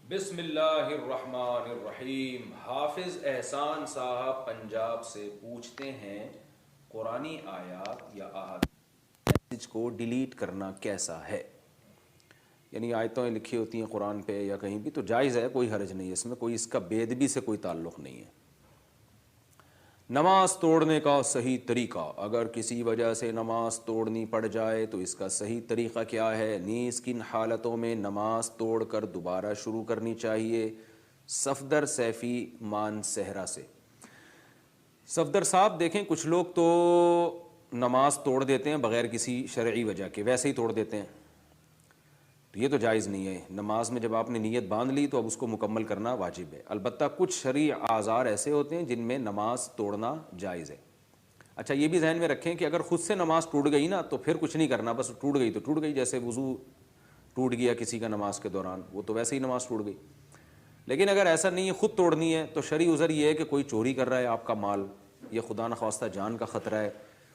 بسم اللہ الرحمن الرحیم۔ حافظ احسان صاحب پنجاب سے پوچھتے ہیں قرآنی آیات یا احادیث کو ڈیلیٹ کرنا کیسا ہے؟ یعنی آیتیں لکھی ہوتی ہیں قرآن پہ یا کہیں بھی تو جائز ہے، کوئی حرج نہیں ہے اس میں، کوئی اس کا بے ادبی سے کوئی تعلق نہیں ہے۔ نماز توڑنے کا صحیح طریقہ، اگر کسی وجہ سے نماز توڑنی پڑ جائے تو اس کا صحیح طریقہ کیا ہے؟ نیز کن حالتوں میں نماز توڑ کر دوبارہ شروع کرنی چاہیے؟ صفدر سیفی مان صحرا سے۔ صفدر صاحب دیکھیں، کچھ لوگ تو نماز توڑ دیتے ہیں بغیر کسی شرعی وجہ کے، ویسے ہی توڑ دیتے ہیں، تو یہ تو جائز نہیں ہے۔ نماز میں جب آپ نے نیت باندھ لی تو اب اس کو مکمل کرنا واجب ہے۔ البتہ کچھ شرعی اعذار ایسے ہوتے ہیں جن میں نماز توڑنا جائز ہے۔ اچھا یہ بھی ذہن میں رکھیں کہ اگر خود سے نماز ٹوٹ گئی نا تو پھر کچھ نہیں کرنا، بس ٹوٹ گئی تو ٹوٹ گئی، جیسے وضو ٹوٹ گیا کسی کا نماز کے دوران، وہ تو ویسے ہی نماز ٹوٹ گئی۔ لیکن اگر ایسا نہیں ہے، خود توڑنی ہے، تو شرعی عذر یہ ہے کہ کوئی چوری کر رہا ہے آپ کا مال، یا خدا نخواستہ جان کا خطرہ ہے،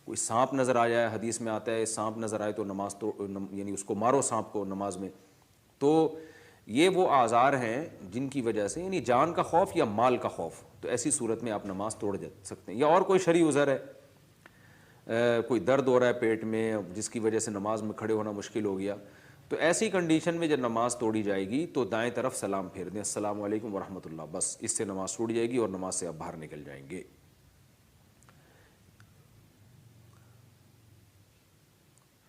کوئی سانپ نظر آ جائے، حدیث میں آتا ہے سانپ نظر آئے تو نماز تو یعنی اس کو مارو سانپ کو نماز میں، تو یہ وہ اعذار ہیں جن کی وجہ سے، یعنی جان کا خوف یا مال کا خوف، تو ایسی صورت میں آپ نماز توڑ سکتے ہیں۔ یا اور کوئی شرعی عذر ہے، کوئی درد ہو رہا ہے پیٹ میں جس کی وجہ سے نماز میں کھڑے ہونا مشکل ہو گیا، تو ایسی کنڈیشن میں جب نماز توڑی جائے گی تو دائیں طرف سلام پھیر دیں، السلام علیکم ورحمۃ اللہ، بس اس سے نماز ٹوٹ جائے گی اور نماز سے آپ باہر نکل جائیں گے۔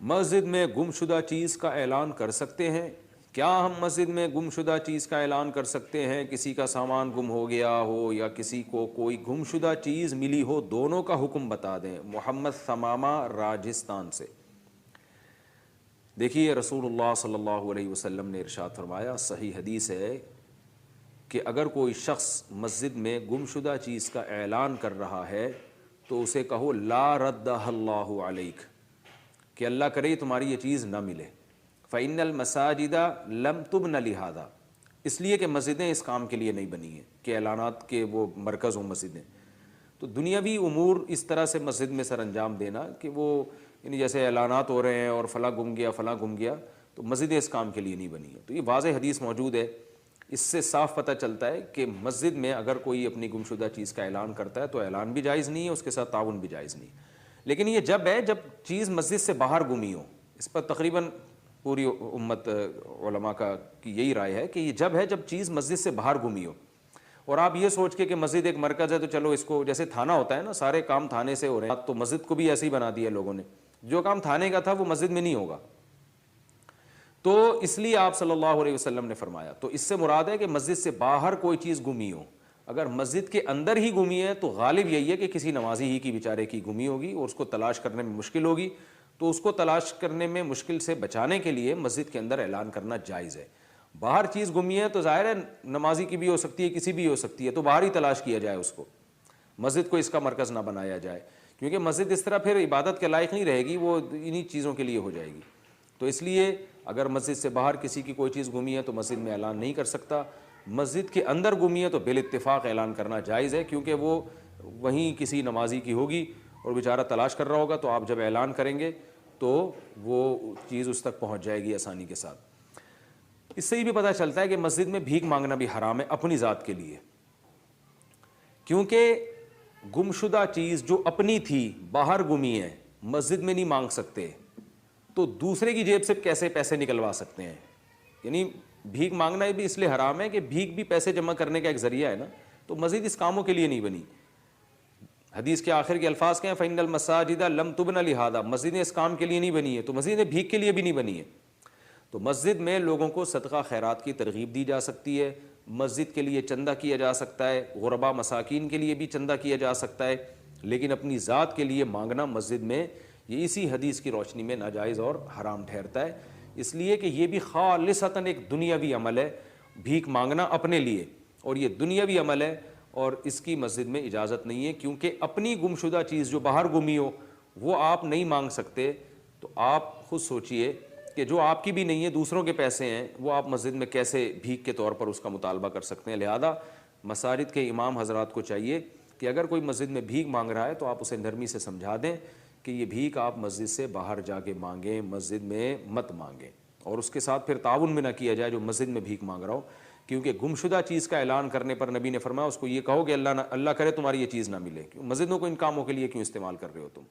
مسجد میں گم شدہ چیز کا اعلان کر سکتے ہیں؟ کیا ہم مسجد میں گم شدہ چیز کا اعلان کر سکتے ہیں؟ کسی کا سامان گم ہو گیا ہو یا کسی کو کوئی گم شدہ چیز ملی ہو، دونوں کا حکم بتا دیں۔ محمد ثمامہ راجستھان سے۔ دیکھیے رسول اللہ صلی اللہ علیہ وسلم نے ارشاد فرمایا، صحیح حدیث ہے، کہ اگر کوئی شخص مسجد میں گم شدہ چیز کا اعلان کر رہا ہے تو اسے کہو لا ردہ اللہ علیک، کہ اللہ کرے تمہاری یہ چیز نہ ملے۔ فإن المساجد لم تبن لہذا، اس لیے کہ مسجدیں اس کام کے لیے نہیں بنی ہیں کہ اعلانات کے وہ مرکز ہوں مسجدیں۔ تو دنیاوی امور اس طرح سے مسجد میں سر انجام دینا کہ وہ یعنی جیسے اعلانات ہو رہے ہیں اور فلاں گم گیا فلاں گم گیا، تو مسجدیں اس کام کے لیے نہیں بنی ہیں۔ تو یہ واضح حدیث موجود ہے، اس سے صاف پتہ چلتا ہے کہ مسجد میں اگر کوئی اپنی گمشدہ چیز کا اعلان کرتا ہے تو اعلان بھی جائز نہیں ہے، اس کے ساتھ تعاون بھی جائز نہیں۔ لیکن یہ جب ہے جب چیز مسجد سے باہر گمی ہو، اس پر تقریباً پوری امت علماء کی یہی رائے ہے کہ یہ جب ہے جب چیز مسجد سے باہر گمی ہو، اور آپ یہ سوچ کے کہ مسجد ایک مرکز ہے تو چلو اس کو، جیسے تھانہ ہوتا ہے نا، سارے کام تھانے سے ہو رہے ہیں، تو مسجد کو بھی ایسے ہی بنا دیا لوگوں نے، جو کام تھانے کا تھا وہ مسجد میں نہیں ہوگا۔ تو اس لیے آپ صلی اللہ علیہ وسلم نے فرمایا، تو اس سے مراد ہے کہ مسجد سے باہر کوئی چیز گمی ہو۔ اگر مسجد کے اندر ہی گمی ہے تو غالب یہی ہے کہ کسی نمازی ہی کی بیچارے کی گمی ہوگی اور اس کو تلاش کرنے میں مشکل ہوگی، تو اس کو تلاش کرنے میں مشکل سے بچانے کے لیے مسجد کے اندر اعلان کرنا جائز ہے۔ باہر چیز گمی ہے تو ظاہر ہے نمازی کی بھی ہو سکتی ہے، کسی بھی ہو سکتی ہے، تو باہر ہی تلاش کیا جائے اس کو، مسجد کو اس کا مرکز نہ بنایا جائے، کیونکہ مسجد اس طرح پھر عبادت کے لائق نہیں رہے گی، وہ انہی چیزوں کے لیے ہو جائے گی۔ تو اس لیے اگر مسجد سے باہر کسی کی کوئی چیز گمی ہے تو مسجد میں اعلان نہیں کر سکتا، مسجد کے اندر گمی ہے تو بالاتفاق اعلان کرنا جائز ہے، کیونکہ وہ وہیں کسی نمازی کی ہوگی اور بیچارہ تلاش کر رہا ہوگا، تو آپ جب اعلان کریں گے تو وہ چیز اس تک پہنچ جائے گی آسانی کے ساتھ۔ اس سے یہ بھی پتہ چلتا ہے کہ مسجد میں بھیک مانگنا بھی حرام ہے اپنی ذات کے لیے، کیونکہ گمشدہ چیز جو اپنی تھی باہر گمی ہے، مسجد میں نہیں مانگ سکتے، تو دوسرے کی جیب سے کیسے پیسے نکلوا سکتے ہیں؟ یعنی بھیک مانگنا بھی اس لیے حرام ہے کہ بھیک بھی پیسے جمع کرنے کا ایک ذریعہ ہے نا، تو مسجد اس کاموں کے لیے نہیں بنی۔ حدیث کے آخر کے الفاظ کیا ہیں؟ فإن المساجد لم تبن لہذا، مسجدیں اس کام کے لیے نہیں بنی ہے، تو مسجدیں بھیک کے لیے بھی نہیں بنی ہے۔ تو مسجد میں لوگوں کو صدقہ خیرات کی ترغیب دی جا سکتی ہے، مسجد کے لیے چندہ کیا جا سکتا ہے، غربا مساکین کے لیے بھی چندہ کیا جا سکتا ہے، لیکن اپنی ذات کے لیے مانگنا مسجد میں یہ اسی حدیث کی روشنی میں ناجائز اور حرام ٹھہرتا ہے، اس لیے کہ یہ بھی خالصتاً ایک دنیاوی عمل ہے، بھیک مانگنا اپنے لیے، اور یہ دنیاوی عمل ہے اور اس کی مسجد میں اجازت نہیں ہے، کیونکہ اپنی گمشدہ چیز جو باہر گمی ہو وہ آپ نہیں مانگ سکتے، تو آپ خود سوچئے کہ جو آپ کی بھی نہیں ہے، دوسروں کے پیسے ہیں، وہ آپ مسجد میں کیسے بھیک کے طور پر اس کا مطالبہ کر سکتے ہیں۔ لہذا مساجد کے امام حضرات کو چاہیے کہ اگر کوئی مسجد میں بھیک مانگ رہا ہے تو آپ اسے نرمی سے سمجھا دیں کہ یہ بھیک آپ مسجد سے باہر جا کے مانگیں، مسجد میں مت مانگیں، اور اس کے ساتھ پھر تعاون بھی نہ کیا جائے جو مسجد میں بھیک مانگ رہا ہو، کیونکہ گمشدہ چیز کا اعلان کرنے پر نبی نے فرمایا اس کو یہ کہو کہ اللہ کرے تمہاری یہ چیز نہ ملے. کیوں مسجدوں کو ان کاموں کے لیے کیوں استعمال کر رہے ہو تم؟